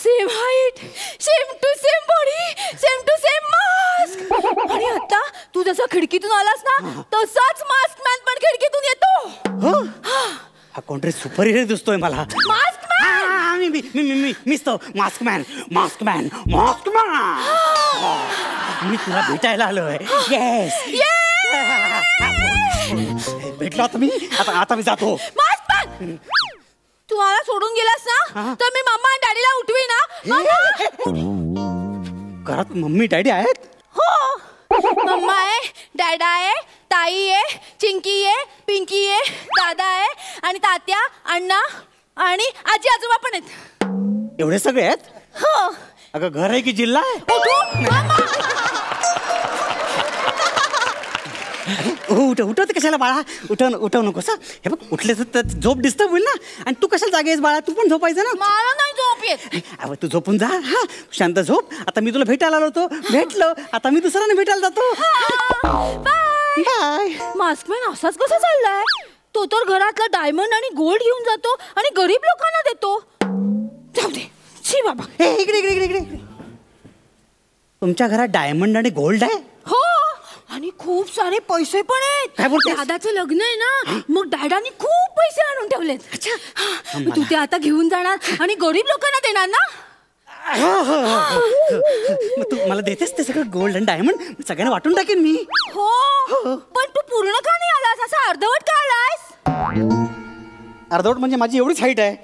Same height, same to same body, same to same mask. आणि आता तू जसा खिडकीतून आलास ना, तसाच मास्कमॅन पण खिडकीतून येतो. हा कोणतरी सुपर हिरो दिसतोय मला. मीच तो मास्कमॅन. मास्कमॅन मास्कमॅन मी तुला भेटायला आलोय. येस भेटलो आता मी. आता मी जातो. मास्कमॅन, तू मला सोडून गेलास ना, तर मी मम्मा आणि डॅडीला उठवी ना. घरात मम्मी डॅडी आहेत? हो, मम्मा आहे, डॅडा आहे, ताई आहे, चिंकी आहे, पिंकी आहे, दादा आहे आणि तात्या, अण्णा आणि आजी आजोबा पण आहेत. एवढे सगळे आहेत? हो. अगं घर आहे की जिल्हा आहे? उठवत कशाला बाळा? उठव नकोस. हे बघ, उठले तर झोप डिस्टर्ब होईल ना. आणि तू कशाला जागेस बाळा? तू पण झोपायचं ना. मला नाही झोप येत. अहो तू झोपून जा. हा शांत झोप. आता मी तुला भेटायला आलो होतो, भेटलो. आता मी दुसऱ्याने भेटायला जातो. बाय. मास्कमॅन असाच कसा चाललाय? तो तर घरातला डायमंड आणि गोल्ड घेऊन जातो आणि गरीब लोकांना देतो. जाऊ दे. छी बाबा. इकडे इकडे इकडे इकडे. तुमच्या घरात डायमंड आणि गोल्ड आहे? हो. खूप सारे पैसे पण काय आहेत. बोलतेस? दादाचं लग्न आहे ना, मग डॅडानी खूप पैसे आणून ठेवलेत. अच्छा, तू ते आता घेऊन जाणार आणि गरीब लोकांना देणार ना? मग तू मला देतेस ते सगळं गोल्ड आणि डायमंड सगळ्यांना वाटून टाकेन मी. हो, पण तू पूर्ण का नाही आलास? असा अर्धवट का आलास? अर्धवट म्हणजे माझी एवढीच हाईट आहे.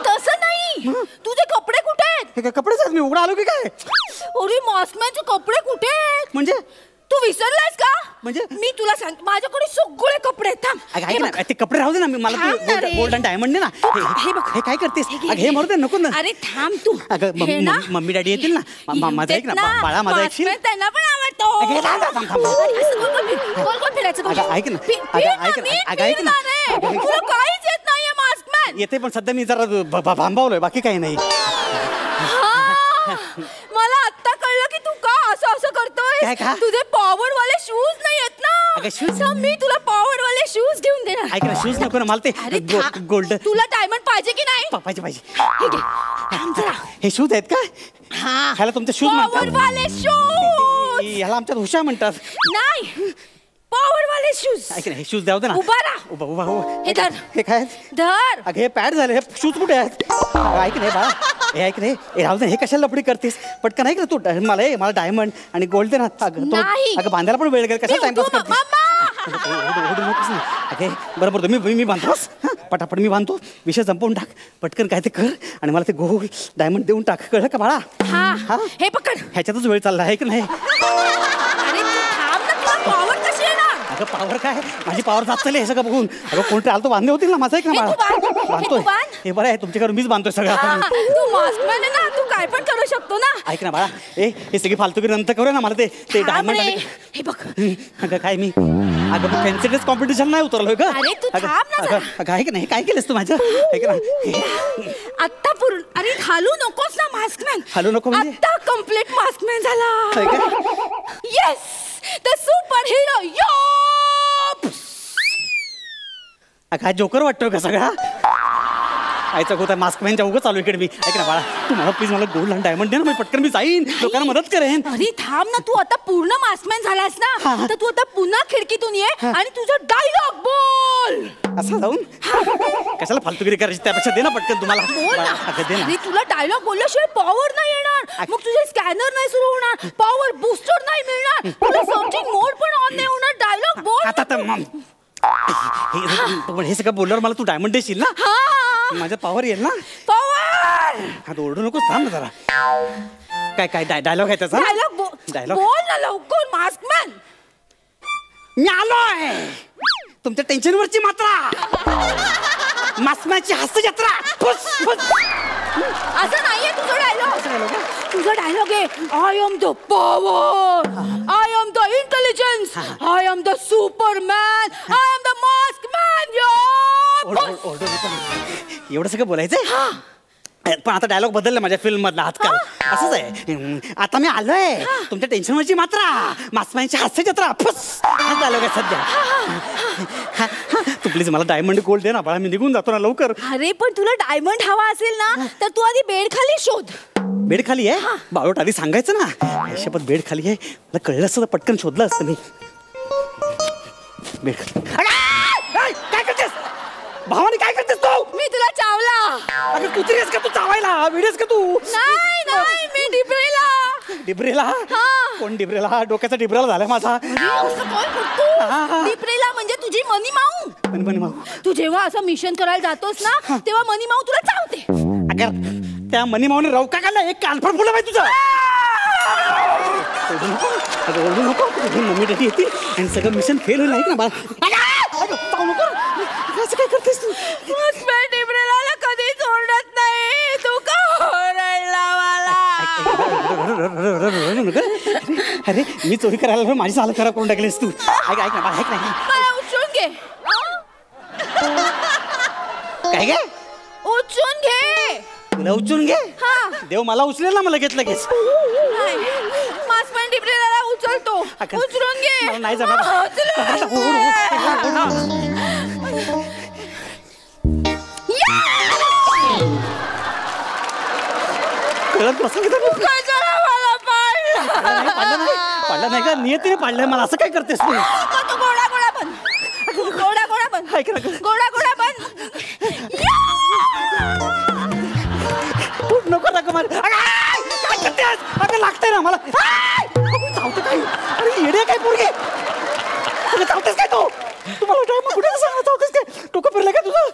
तसं नाही, तुझे कपडे कुठे आहेत? हे काय कपडेच आहेत? मी उघडा आलो की काय? अरे मॉस्कमॅनचे कपडे कुठे आहेत? म्हणजे तू विसरलायस का? म्हणजे? मी तुला सांग, माझ्याकडे सगळे कपडे आहेत. थांब. ऐक ना, ते कपडे राहू दे ना, मला थांब ना रे. गोल्ड आणि डायमंड दे ना. हे बघ. हे काय करतेस? हे मारू दे, नको ना. अरे थांब तू. अगं हे ना, मम्मी डॅडी येतील ना, माझा ऐक ना, बाळा माझा ऐकशील? मॉस्कमॅन त्यांना पण आवडतो. अगं, थांब. अरे, असं गोल फिरायचं बघ. अगं, ऐक ना. फिर ऐक ना, ना, नीट अगं, ऐक फिर ना. ना रे. तुला काहीच येत नाहीये मॉस्कमॅन. येते पण सध्या मी जरा भांबावलोय, बाकी काही नाही. मला आता कळलं की तू का असं करतोय. काय? तुझे पॉवर वाले शूज नाही आहेत ना. अगं, shoes? मी तुला पॉवर वाले शूज घेऊन देणार. ऐक ना, शूज नको ना मला, अरे ते गोल्ड तुला डायमंड पाहिजे की नाही? पाहिजे. हे घे. थांब जरा. हे शूज आहेत का? ह्याला तुमचे शूज पॉवर म्हणतात? वाले शूज ह्याला आमच्यात हुशा म्हणतात. नाही, पॉवर वाले शूज. ऐक ना, हे शूज द्याव दे ना. उभा राहा. उभा हे धर. हे काय? धर. अगं, हे पॅड झाले, हे शूज कुठे आहेत? ऐक रे बाळा, हे ऐक रे, हे राहू दे, हे कशाला लपडी करतेस? पटकन ऐक ना तू, मला डायमंड आणि गोल्ड दे ना. नाही. अगं, बांधायला पण वेळ गेला, कशाला टाइमपास करतेस? मम्मा. अगे बरोबर, मी बांधतोस. पटापट मी बांधतो, विषय संपवून टाक. पटकन काय ते कर आणि मला ते गोल्ड डायमंड देऊन टाक, कळलं का बाळा? हा, हे पकड. ह्याच्यातच वेळ चालला आहे की नाही? अरे तू थांब ना, तुला पॉवर कशी येणार? अगं, पावर काय, माझी पावर जात चालली हे सगळं बघून. अगं, कोणते आलं तो बांधले होतील ना, माझा एक ना हे तू बांध. बांधतोय. हे तू बांध. हे बरं आहे, तुमच्याकडे मीच बांधतोय सगळं. तू मॉस्कमॅन आहे ना, तू काय पण करू शकतो ना. ऐक ना बाळा, हे सगळी फालतुगिरी नंतर करूया ना, मला ते डायमंड. हे बघ. अगं काय मी, अगं फॅन्सी ड्रेस कॉम्पिटिशन नाही उतरलोय का? अरे तू थांब ना जरा. अगं ऐक ना, हे काय केलंस तू माझं? ऐक ना, आत्ता पूर्ण. अरे घालू नकोस ना मास्कमॅन. घालू नको म्हणजे? आत्ता कम्प्लीट मास्कमॅन झाला. Yes, the super hero. काय जोकर वाटतोय का सगळा? आयचा होता मास्कमॅनच्या उगं चालू इकडे मी. ऐक ना बाळा, तू मला प्लीज मला गोल्ड आणि डायमंड दे ना, मी पटकन मी जाईन, लोकांना मदत करेन. अरे थांब ना, तू आता पूर्ण मास्कमॅन झालास ना, तर तू आता पुन्हा खिडकीतून ये आणि तुझा डायलॉग बोल. असं जाऊन कशाला फालतुगिरी करायची, त्यापेक्षा दे ना पटकन तुम्हाला. बोल ना. अगं दे ना. अरे तुला डायलॉग बोलल्याशिवाय पॉवर नाही येणार. मग तुझे स्कॅनर नाही सुरू होणार, पॉवर बूस्टर नाही मिळणार, तुला सर्चिंग मोड पण ऑन नाही होणार. डायलॉग बोल. आता हे सगळं बोलल्यावर मला तू डायमंड देशील ना? माझ्या पॉवर येईल ना? पॉवर. आता ओरडू नकोस, थांब ना जरा. काय डायलॉग आहे त्याचा? डायलॉग बोल ना लवकर मास्कमॅन. मी आलोय, तुमच्या टेन्शनवरची मात्रा, मास्कमॅनची हास्य जत्रा. असं नाहीये तुझा डायलॉग. तुझा डायलॉग आहे, I am the power, I am the intelligence, I am the superman, I am the maskman. एवढं सगळं बोलायचंय? पण आता डायलॉग बदलला माझ्या फिल्म मधला आजकाल. असंच आहे, आता मी आलोय, तुमच्या टेन्शनवरची मात्रा, मास्कमॅनची हास्य जत्रा. हा डायलॉग आहे सध्या. तू प्लीज मला डायमंड गोल्ड दे ना बाळा, मी निघून जातो ना लवकर. अरे पण तुला डायमंड हवा असेल ना, तर तू आधी बेड खाली शोध. बेड खाली आहे? बाळोट आधी सांगायचं ना. शपथ बेड खाली आहे, मला कळलं असतं तर पटकन शोधलं असतं मी. बेड खाली. काय करतेस भावानी, काय करतेस तू? मी तुला चावला. अगं कुत्री आहेस का तू, चावायला वेडीस का तू? नाही, मी डिब्रेला. डिब्रेला? कोण डिब्रेला? डोक्याचा डिब्रेला झालाय माझा. डिब्रेला म्हणजे तुझी मनी माऊ. तू जेव्हा असं मिशन करायला जातोस ना, तेव्हा मनी माऊ तुला चावते. अगं त्या मनी माऊने रवका काढला, एक कालफड फुलं पाहिजे तुझं. ओरडू नको, मम्मी डॅडी येतील आणि सगळं मिशन फेल होईल. ऐक ना बाळा, असं काय करतेस तू? डिब्रेला कधी सोडत नाही. तू का ओरडला मला? अरे मी चोरी करायला माझी चालत खराब करून टाकलीस तू. ऐक ना बाळा, ऐक ना. मला उचलून घे. काय गे? उचलून घे. तुला उचलून घे? देव मला उचलेल ना, मला घेतलं लगेच. मास्कमॅन डिब्रेला उचलतो. उचलून घे. नाही जमणार. कळत बसा कशाला मला पाडलं? पाडलं नाही का? नियतीने पाडलंय मला. असं काय करतेस तू? तू गोडा गोडा बन, गोडा गोडा बन, गोडा गोडा बन. नको नको मला. काय करतेस? अगं लागतंय ना मला. चावतं काय? अरे येडे काय पोरगे? तुला चावतेस काय तू? तुम्हाला टाइम कुठे सांगा चावतेस काय? डोकं फिरलं काय तुझं?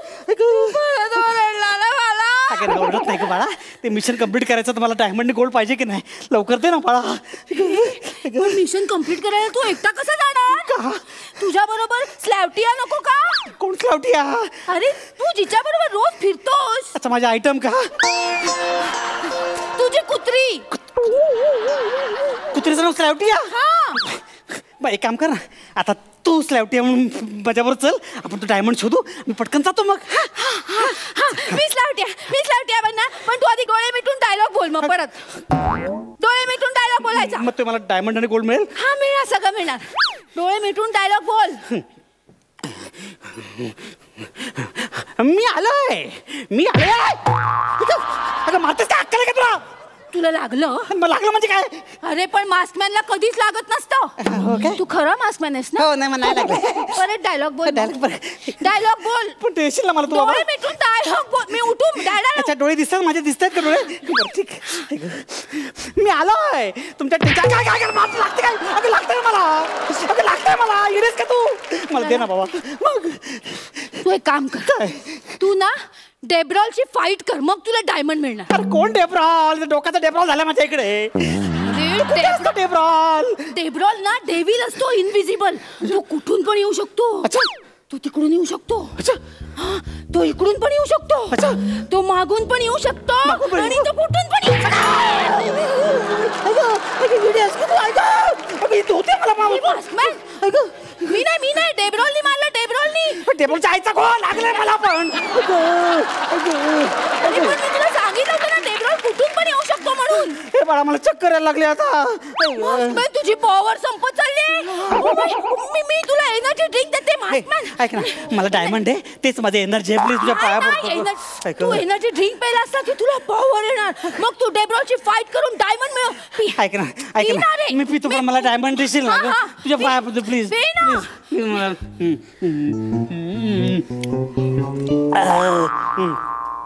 ओरडत नाही का बाळा? ते मिशन कम्प्लीट करायचं तुम्हाला डायमंड गोल्ड पाहिजे की नाही? लवकर दे ना बाळा. मिशन कम्प्लीट करायला तू एकटा कसा जाणार? तुझ्या बरोबर स्लॅवटिया नको का? कोण स्लॅवटिया? अरे तू जिच्या बरोबर रोज फिरतोस. अच्छा माझी आयटम का? तुझी कुत्री. कुत्रीचं नाव स्लॅवटिया? बरं एक काम कर ना, आता तू स्लॅवटिया म्हणून माझ्याबरोबर चल. आपण तो डायमंड शोधू. मी पटकन जातो मग. मी स्लॅवटिया बनणार. पण तू आधी डोळे मिटून डायलॉग बोल. मग परत डोळे मिटून डायलॉग बोलायचा. मग तुम्हाला डायमंड आणि गोल्ड मिळेल? हा मिळणार, सगळं मिळणार. डोळे मिटून डायलॉग बोल. मी आलोय. अगं मारतेस काय? अक्कल आहे का तुला? तुला लागलं? मग लागलं म्हणजे काय? अरे पण मास्कमॅनला कधीच लागत नसतं. तू खरा मास्कमॅन आहेस ना? हो नाही मला नाही लागलं. परत डायलॉग बोल. डायलॉग बोल. पण देशील ना मला तू? डोळे मिटून डायलॉग बोल. मी उठून डायलॉग. अच्छा डोळे दिसतात माझे? दिसतात का डोळे? ठीक. मी आलोय तुमच्या टीचर. काय लागते काय? अगं लागतंय मला. अगं लागतंय मला. येडेस का तू? मला दे ना बाबा. मग तू एक काम कर. तू ना डेब्रॉलची फाईट कर. मग तुला डायमंड मिळणार. अरे कोण डेब्रॉल? डोक्याचा डेब्रॉल झाला माझ्या इकडे. डेब्रॉल ना डेव्हिल असतो, इनविजिबल. तो कुठून पण येऊ शकतो. तो तिकडून येऊ शकतो. तो इकडून पण येऊ शकतो. तो मागून पण येऊ शकतो आणि तो कुठून पण येऊ शकतो. मी नाही डेब्रॉलनी मारलं. डेब्रॉलच्या आईचा गोळा लागलाय मला पण. मी तुला सांगितलं होतं ना डेब्रॉल कुठून पण येऊ शकतो म्हणून. हे बाळा मला चक्कर यायला लागली आता. तुझी पॉवर संपत चालली. मी तुला एनर्जी ड्रिंक देते. ऐक ना मला डायमंड आहे तेच माझे एनर्जी. प्लीज तुझ्या पाया पडतो. तू एनर्जी ड्रिंक प्यायला असता की तुला पॉवर येणार. मग तू डेब्रॉलची फाईट करून डायमंड मिळव. ऐक ना मी पितो पण मला डायमंड देशील ना? तुझ्या पाया पडतो प्लीज.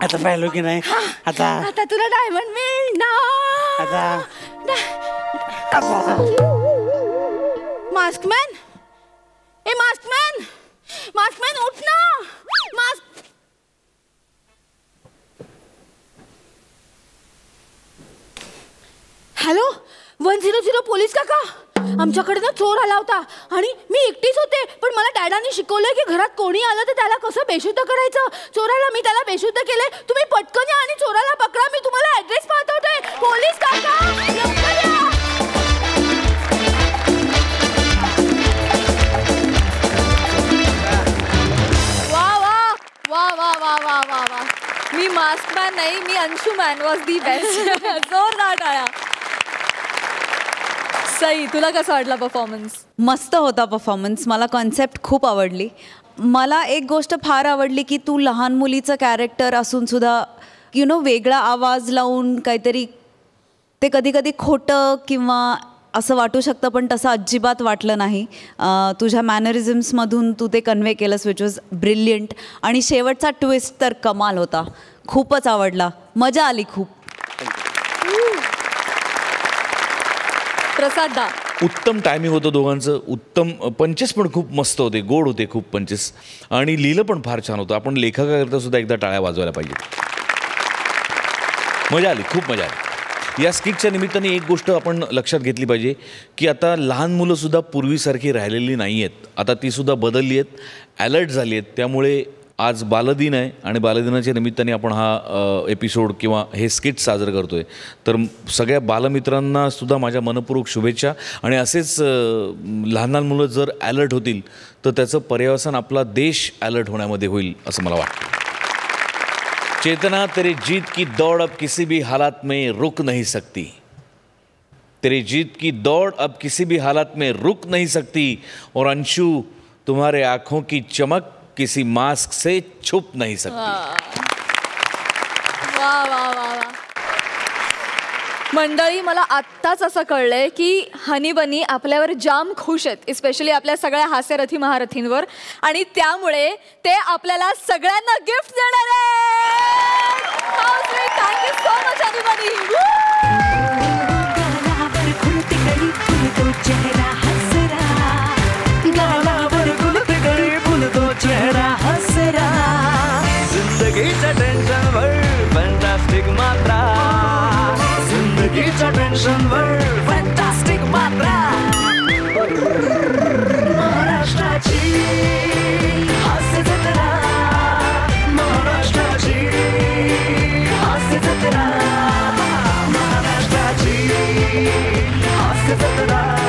आता पाहिलो की नाही? आता तुला डायमंड मिळणार. मास्कमॅन उठ ना. हॅलो 100 पोलीस काका. आमच्याकडे ना चोर आला होता आणि मी एकटीच होते. पण मला डॅडांनी शिकवलंय की घरात कोणी आलं तर त्याला कसं बेशुद्ध करायचं. चोराला मी त्याला बेशुद्ध केलंय. तुम्ही पटकन या आणि चोराला पकडा. मी तुम्हाला ऍड्रेस पाठवते. पोलीस काका लवकर या. वा. मी मास्कमॅन नाही, मी अंशुमॅन वॉज दी बेस्ट. जोरदार टाळ्या. सई तुला कसा वाटला परफॉर्मन्स? मस्त होता परफॉर्मन्स. मला कॉन्सेप्ट खूप आवडली. मला एक गोष्ट फार आवडली की तू लहान मुलीचं कॅरेक्टर असून सुद्धा वेगळा आवाज लावून काहीतरी ते कधी कधी खोटं किंवा असं वाटू शकतं पण तसं अजिबात वाटलं नाही. तुझ्या मॅनरिझम्समधून तू ते कन्वे केलंस विच वॉज ब्रिलियंट. आणि शेवटचा ट्विस्ट तर कमाल होता. खूपच आवडला. मजा आली खूप. प्रसाद दा उत्तम टायमिंग होतं दोघांचं. उत्तम पंचेस पण खूप मस्त होते. गोड होते खूप पंचेस. आणि लिहिलं पण फार छान होतं. आपण लेखकाकरता सुद्धा एकदा टाळ्या वाजवायला पाहिजे. मजा आली. खूप मजा आली. या स्किटच्या निमित्ताने एक गोष्ट आपण लक्षात घेतली पाहिजे की आता लहान मुलंसुद्धा पूर्वीसारखी राहिलेली नाही आहेत. आता तीसुद्धा बदलली आहेत. ॲलर्ट झाली आहेत. त्यामुळे आज बालदिन आहे आणि बालदिनाच्या निमित्ताने आपण हा एपिसोड किंवा हे स्किट साजरं करतो आहे. तर सगळ्या बालमित्रांना सुद्धा माझ्या मनपूर्वक शुभेच्छा. आणि असेच लहान लहान मुलं जर ॲलर्ट होतील तर त्याचं पर्यवसान आपला देश ॲलर्ट होण्यामध्ये होईल असं मला वाटतं. चेतना तेरी जीत की दौड़ अब किसी भी हालात में रुक नहीं सकती. तेरी जीत की दौड़ अब किसी भी हालात में रुक नहीं सकती. और अंशु तुम्हारे आँखों की चमक किसी मास्क से छुप नहीं सकती. वाह वाह वाह वाह. मंडळी, मला आत्ताच असं कळलंय की हनी बनी आपल्यावर जाम खुश आहेत, स्पेशली आपल्या सगळ्या हास्यरथी महारथींवर, आणि त्यामुळे ते आपल्याला सगळ्यांना गिफ्ट देणार आहेत. थँक्यू सो मच हनी बनी. जिंदगीच्या टेन्शनवर फॅन्टास्टिक मात्रा, जिंदगीच्या टेन्शनवर फॅन्टास्टिक मात्रा. महाराष्ट्राची हास्य जत्रा, महाराष्ट्राची हास्य जत्रा, महाराष्ट्राची हास्य जत्रा.